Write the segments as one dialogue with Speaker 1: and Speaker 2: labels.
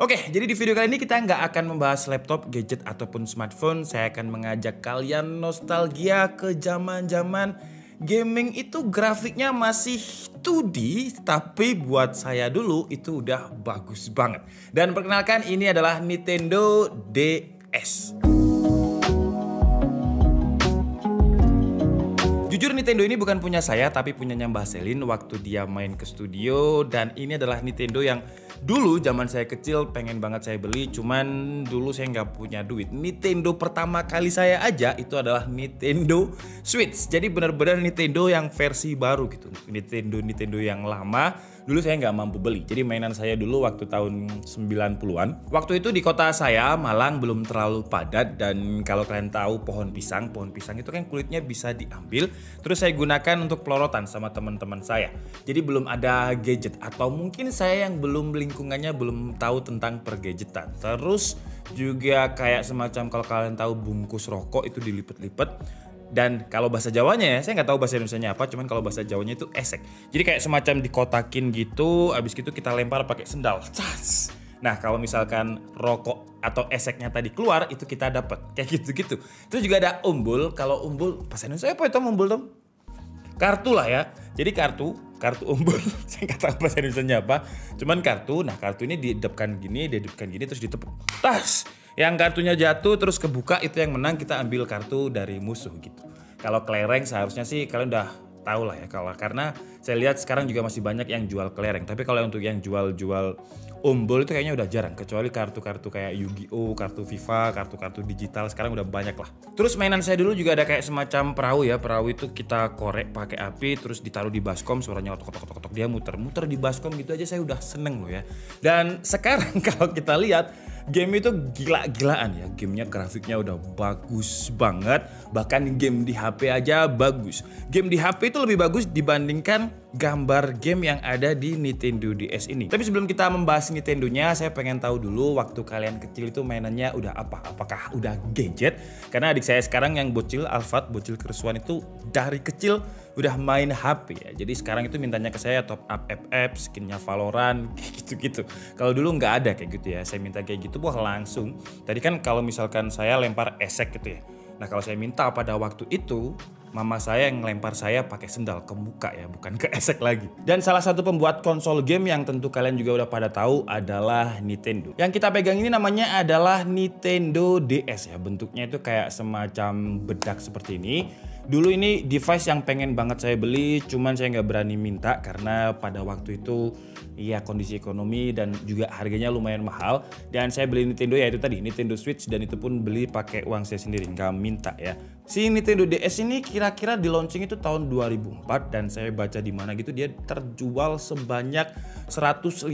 Speaker 1: Oke, jadi di video kali ini kita nggak akan membahas laptop, gadget, ataupun smartphone. Saya akan mengajak kalian nostalgia ke zaman-zaman gaming itu grafiknya masih 2D, tapi buat saya dulu itu udah bagus banget. Dan perkenalkan, ini adalah Nintendo DS. Jujur Nintendo ini bukan punya saya, tapi punyanya Mbah Selin waktu dia main ke studio. Dan ini adalah Nintendo yang dulu zaman saya kecil pengen banget saya beli, cuman dulu saya nggak punya duit. Nintendo pertama kali saya aja itu adalah Nintendo Switch. Jadi benar-benar Nintendo yang versi baru gitu. Nintendo yang lama dulu saya nggak mampu beli. Jadi mainan saya dulu waktu tahun 90-an. Waktu itu di kota saya Malang belum terlalu padat, dan kalau kalian tahu pohon pisang itu kan kulitnya bisa diambil, terus saya gunakan untuk pelorotan sama teman-teman saya. Jadi belum ada gadget, atau mungkin saya yang belum lingkungannya belum tahu tentang pergadgetan. Terus juga kayak semacam kalau kalian tahu bungkus rokok itu dilipet-lipet. Dan kalau bahasa Jawanya ya, saya nggak tahu bahasa Indonesianya apa, cuman kalau bahasa Jawanya itu esek. Jadi kayak semacam dikotakin gitu, abis gitu kita lempar pakai sendal. Cas! Nah kalau misalkan rokok atau eseknya tadi keluar, itu kita dapat kayak gitu-gitu. Terus juga ada umbul. Kalau umbul, bahasa Indonesia apa itu umbul Tom? Kartu lah ya. Jadi kartu umbul. Saya nggak tahu bahasa Indonesianya apa. Cuman kartu. Nah kartu ini dihidupkan gini, terus ditepuk. Tas! Yang kartunya jatuh terus kebuka, itu yang menang, kita ambil kartu dari musuh gitu. Kalau kelereng seharusnya sih kalian udah tahu lah ya, karena saya lihat sekarang juga masih banyak yang jual kelereng. Tapi kalau untuk yang jual umbul itu kayaknya udah jarang, kecuali kartu-kartu kayak Yu-Gi-Oh, kartu FIFA, kartu-kartu digital sekarang udah banyak lah. Terus mainan saya dulu juga ada kayak semacam perahu ya. Perahu itu kita korek pakai api, terus ditaruh di baskom, suaranya otok-otok, dia muter-muter di baskom gitu aja saya udah seneng loh ya. Dan sekarang kalau kita lihat, game itu gila-gilaan ya. Gamenya grafiknya udah bagus banget. Bahkan game di HP aja bagus. Game di HP itu lebih bagus dibandingkan gambar game yang ada di Nintendo DS ini. Tapi sebelum kita membahas Nintendonya, saya pengen tahu dulu waktu kalian kecil itu mainannya udah apa? Apakah udah gadget? Karena adik saya sekarang yang bocil Alfat, bocil kerusuhan itu dari kecil udah main HP ya. Jadi sekarang itu mintanya ke saya top up FF, skinnya Valorant, kayak gitu-gitu. Kalau dulu nggak ada kayak gitu ya. Saya minta kayak gitu, wah langsung. Tadi kan kalau misalkan saya lempar esek gitu ya. Nah kalau saya minta pada waktu itu, mama saya yang ngelempar saya pakai sendal ke muka ya, bukan ke esek lagi. Dan salah satu pembuat konsol game yang tentu kalian juga udah pada tahu adalah Nintendo. Yang kita pegang ini namanya adalah Nintendo DS ya. Bentuknya itu kayak semacam bedak seperti ini. Dulu ini device yang pengen banget saya beli, cuman saya nggak berani minta karena pada waktu itu ya kondisi ekonomi dan juga harganya lumayan mahal. Dan saya beli Nintendo ya itu tadi, Nintendo Switch, dan itu pun beli pakai uang saya sendiri, nggak minta ya. Si Nintendo DS ini kira-kira di launching itu tahun 2004, dan saya baca di mana gitu dia terjual sebanyak 154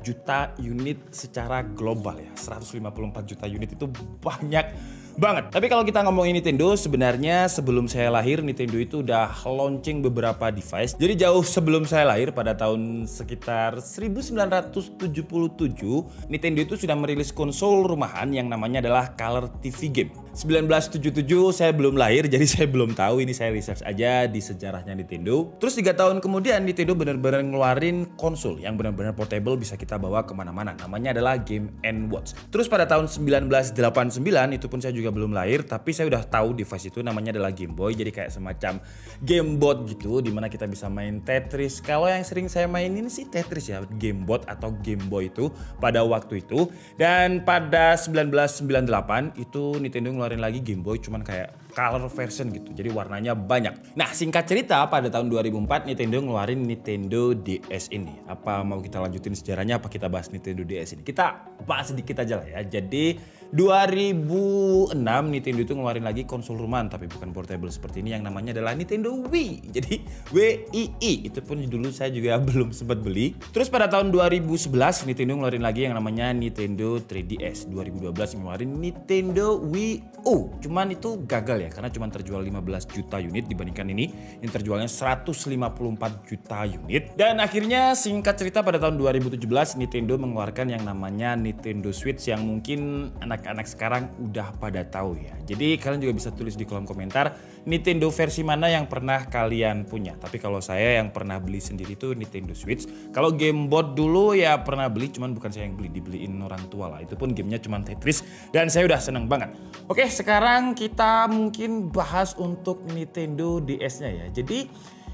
Speaker 1: juta unit secara global ya. 154 juta unit itu banyak banget. Tapi kalau kita ngomongin Nintendo, sebenarnya sebelum saya lahir Nintendo itu udah launching beberapa device. Jadi jauh sebelum saya lahir pada tahun sekitar 1977, Nintendo itu sudah merilis konsol rumahan yang namanya adalah Color TV Game. 1977 saya belum lahir, jadi saya belum tahu, ini saya research aja di sejarahnya Nintendo. Terus 3 tahun kemudian Nintendo benar-benar ngeluarin konsol yang benar-benar portable, bisa kita bawa kemana-mana. Namanya adalah Game & Watch. Terus pada tahun 1989, itu pun saya juga belum lahir, tapi saya udah tahu device itu namanya adalah Game Boy. Jadi kayak semacam gamebot gitu, dimana kita bisa main Tetris. Kalau yang sering saya mainin sih Tetris ya, gamebot atau Game Boy itu pada waktu itu. Dan pada 1998 itu Nintendo ngeluarin lagi Game Boy, cuman kayak color version gitu, jadi warnanya banyak. Nah singkat cerita, pada tahun 2004 Nintendo ngeluarin Nintendo DS ini. Apa mau kita lanjutin sejarahnya, apa kita bahas Nintendo DS ini? Kita bahas sedikit aja lah ya. Jadi 2006 Nintendo itu ngeluarin lagi konsol rumahan, tapi bukan portable seperti ini, yang namanya adalah Nintendo Wii. Jadi WII, itu pun dulu saya juga belum sempat beli. Terus pada tahun 2011 Nintendo ngeluarin lagi yang namanya Nintendo 3DS. 2012 ngeluarin Nintendo Wii U. Cuman itu gagal ya, ya, karena cuma terjual 15 juta unit dibandingkan ini terjualnya 154 juta unit. Dan akhirnya singkat cerita pada tahun 2017 Nintendo mengeluarkan yang namanya Nintendo Switch yang mungkin anak-anak sekarang udah pada tahu ya. Jadi kalian juga bisa tulis di kolom komentar Nintendo versi mana yang pernah kalian punya. Tapi kalau saya yang pernah beli sendiri itu Nintendo Switch. Kalau Game Boy dulu ya pernah beli, cuman bukan saya yang beli, dibeliin orang tua lah. Itu pun gamenya cuma Tetris dan saya udah seneng banget. Oke, sekarang kita mungkin bahas untuk Nintendo DS-nya ya. Jadi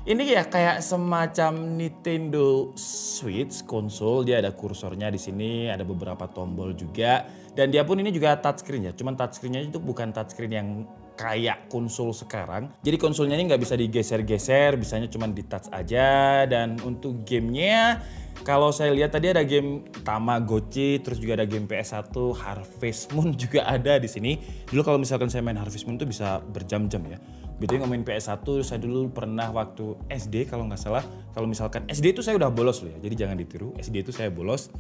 Speaker 1: ini ya kayak semacam Nintendo Switch konsol, dia ada kursornya di sini, ada beberapa tombol juga, dan dia pun ini juga touchscreen ya. Cuman touchscreen-nya itu bukan touchscreen yang kayak konsol sekarang. Jadi konsolnya ini nggak bisa digeser-geser, bisanya cuma di touch aja. Dan untuk gamenya, kalau saya lihat tadi ada game Tamagotchi, terus juga ada game PS1, Harvest Moon juga ada di sini. Dulu kalau misalkan saya main Harvest Moon tuh bisa berjam-jam ya. Betul ngomongin PS1, saya dulu pernah waktu SD kalau nggak salah. Kalau misalkan SD itu saya udah bolos loh ya, jadi jangan ditiru. SD itu saya bolos.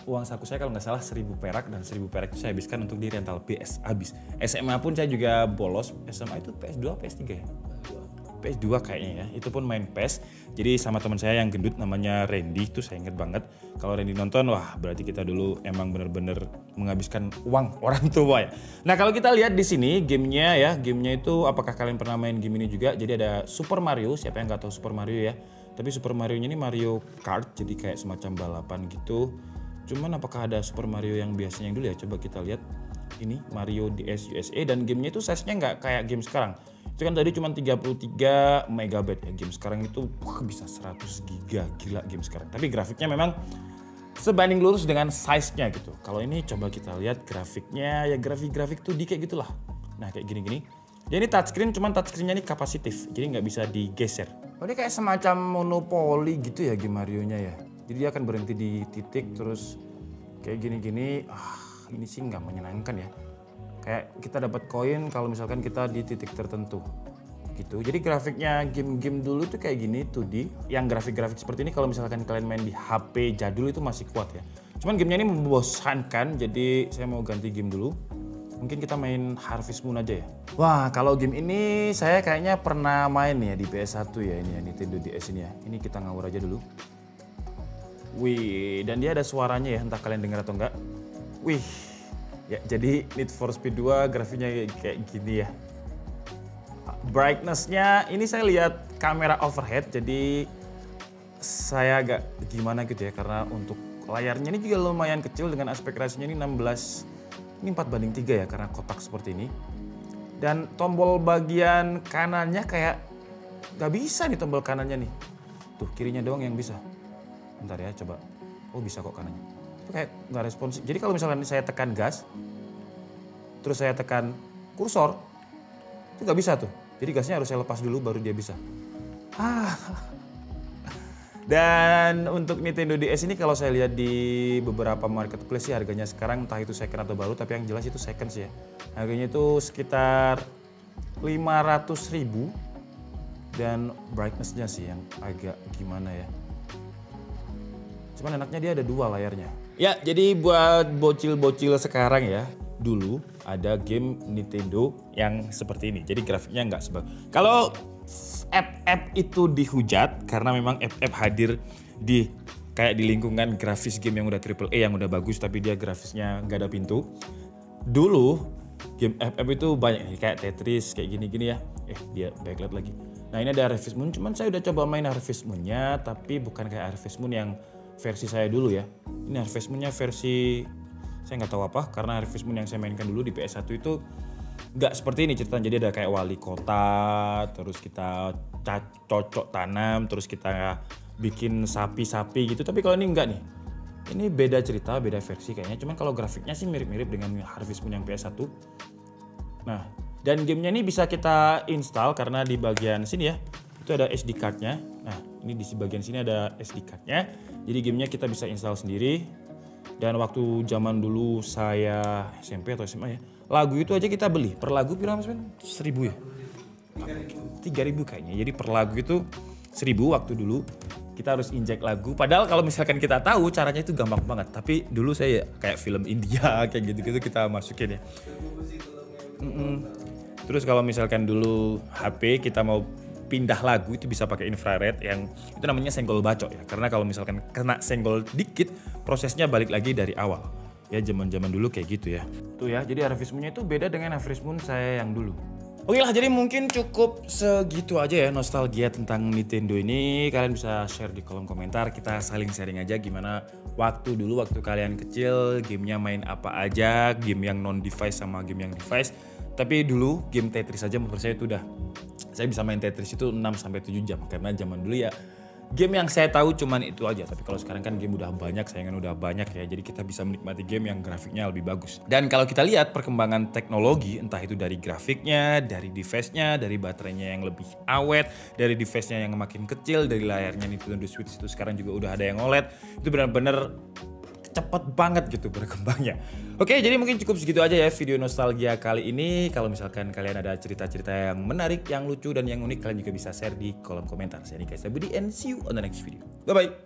Speaker 1: Uang saku saya kalau nggak salah 1.000 perak, dan 1.000 perak itu saya habiskan untuk di rental PS habis. SMA pun saya juga bolos. SMA itu PS2 PS3 ya? PS2 kayaknya ya. Itu pun main PES. Jadi sama teman saya yang gendut namanya Randy, itu saya inget banget. Kalau Randy nonton, wah berarti kita dulu emang bener-bener menghabiskan uang orang tua ya. Nah kalau kita lihat di sini gamenya ya, gamenya itu apakah kalian pernah main game ini juga? Jadi ada Super Mario, siapa yang nggak tahu Super Mario ya? Tapi Super Mario-nya ini Mario Kart, jadi kayak semacam balapan gitu. Cuman apakah ada Super Mario yang biasanya yang dulu ya? Coba kita lihat. Ini Mario DS USA, dan gamenya itu size-nya nggak kayak game sekarang. Itu kan tadi cuma 33 MB ya. Game sekarang itu bisa 100 GB, gila game sekarang. Tapi grafiknya memang sebanding lurus dengan size-nya gitu. Kalau ini coba kita lihat grafiknya, ya grafik-grafik tuh kayak gitulah. Nah kayak gini-gini. Jadi ini touchscreen, cuman touchscreen-nya ini kapasitif, jadi nggak bisa digeser. Oh, ini kayak semacam monopoli gitu ya game Mario-nya ya. Jadi dia akan berhenti di titik terus kayak gini-gini. Ini sih nggak menyenangkan ya. Kayak kita dapat koin kalau misalkan kita di titik tertentu gitu. Jadi grafiknya game-game dulu tuh kayak gini 2D. Yang grafik-grafik seperti ini kalau misalkan kalian main di HP jadul itu masih kuat ya. Cuman gamenya ini membosankan, jadi saya mau ganti game dulu. Mungkin kita main Harvest Moon aja ya. Wah, kalau game ini saya kayaknya pernah main ya di PS1 ya, ini ya Nintendo DS ini ya. Ini kita ngawur aja dulu. Wih, dan dia ada suaranya ya, entah kalian dengar atau enggak. Wih, ya jadi Need for Speed 2 grafiknya kayak gini ya. Brightness-nya ini saya lihat kamera overhead, jadi saya agak gimana gitu ya, karena untuk layarnya ini juga lumayan kecil dengan aspek ratio-nya ini 16, ini 4:3 ya karena kotak seperti ini. Dan tombol bagian kanannya kayak gak bisa nih, tombol kanannya nih. Tuh kirinya doang yang bisa. Bentar ya coba, oh bisa kok kanannya. Itu kayak nggak responsif. Jadi kalau misalnya saya tekan gas, terus saya tekan kursor, itu nggak bisa tuh. Jadi gasnya harus saya lepas dulu baru dia bisa. Dan untuk Nintendo DS ini kalau saya lihat di beberapa marketplace sih harganya sekarang entah itu second atau baru, tapi yang jelas itu second sih ya. Harganya itu sekitar 500.000 dan brightness-nya sih yang agak gimana ya. Cuman enaknya dia ada dua layarnya. Ya, jadi buat bocil-bocil sekarang ya, dulu ada game Nintendo yang seperti ini. Jadi grafiknya nggak sebagus. Kalau app itu dihujat karena memang app hadir di kayak di lingkungan grafis game yang udah AAA yang udah bagus tapi dia grafisnya nggak ada pintu. Dulu game app itu banyak kayak Tetris kayak gini-gini ya. Dia backlight lagi. Nah ini ada Harvest Moon, cuman saya udah coba main Harvest Moon-nya tapi bukan kayak Harvest Moon yang versi saya dulu ya. Ini Harvest Moon-nya versi saya nggak tahu apa, karena Harvest Moon yang saya mainkan dulu di PS1 itu nggak seperti ini ceritanya. Jadi ada kayak wali kota, terus kita cocok tanam, terus kita bikin sapi-sapi gitu. Tapi kalau ini enggak nih. Ini beda cerita, beda versi kayaknya. Cuman kalau grafiknya sih mirip-mirip dengan Harvest Moon yang PS1. Nah, dan gamenya ini bisa kita install karena di bagian sini ya, itu ada SD card-nya. Nah, ini di bagian sini ada SD card-nya. Jadi gamenya kita bisa install sendiri. Dan waktu zaman dulu saya SMP atau SMA ya, lagu itu aja kita beli. Per lagu berapa mas? 1.000 ya? 3.000 kayaknya. Jadi per lagu itu 1.000 waktu dulu. Kita harus injek lagu. Padahal kalau misalkan kita tahu caranya itu gampang banget. Tapi dulu saya kayak film India kayak gitu-gitu kita masukin ya. Terus kalau misalkan dulu HP kita mau pindah lagu itu bisa pakai infrared yang itu namanya senggol bacok ya. Karena kalau misalkan kena senggol dikit prosesnya balik lagi dari awal. Ya zaman-zaman dulu kayak gitu ya. Tuh ya, jadi Harvest Moon-nya itu beda dengan Harvest Moon saya yang dulu. Oke lah, jadi mungkin cukup segitu aja ya nostalgia tentang Nintendo ini. Kalian bisa share di kolom komentar, kita saling sharing aja gimana waktu dulu waktu kalian kecil, gamenya main apa aja, game yang non-device sama game yang device. Tapi dulu game Tetris aja menurut saya itu udah, saya bisa main Tetris itu 6-7 jam. Karena zaman dulu ya game yang saya tahu cuman itu aja. Tapi kalau sekarang kan game udah banyak, saingan udah banyak ya. Jadi kita bisa menikmati game yang grafiknya lebih bagus. Dan kalau kita lihat perkembangan teknologi, entah itu dari grafiknya, dari device-nya, dari baterainya yang lebih awet, dari device-nya yang makin kecil, dari layarnya Nintendo Switch itu sekarang juga udah ada yang OLED. Itu benar-benar cepet banget gitu berkembangnya. Oke, jadi mungkin cukup segitu aja ya video nostalgia kali ini. Kalau misalkan kalian ada cerita-cerita yang menarik, yang lucu dan yang unik, kalian juga bisa share di kolom komentar. Saya Nika Budi and see you on the next video. Bye bye.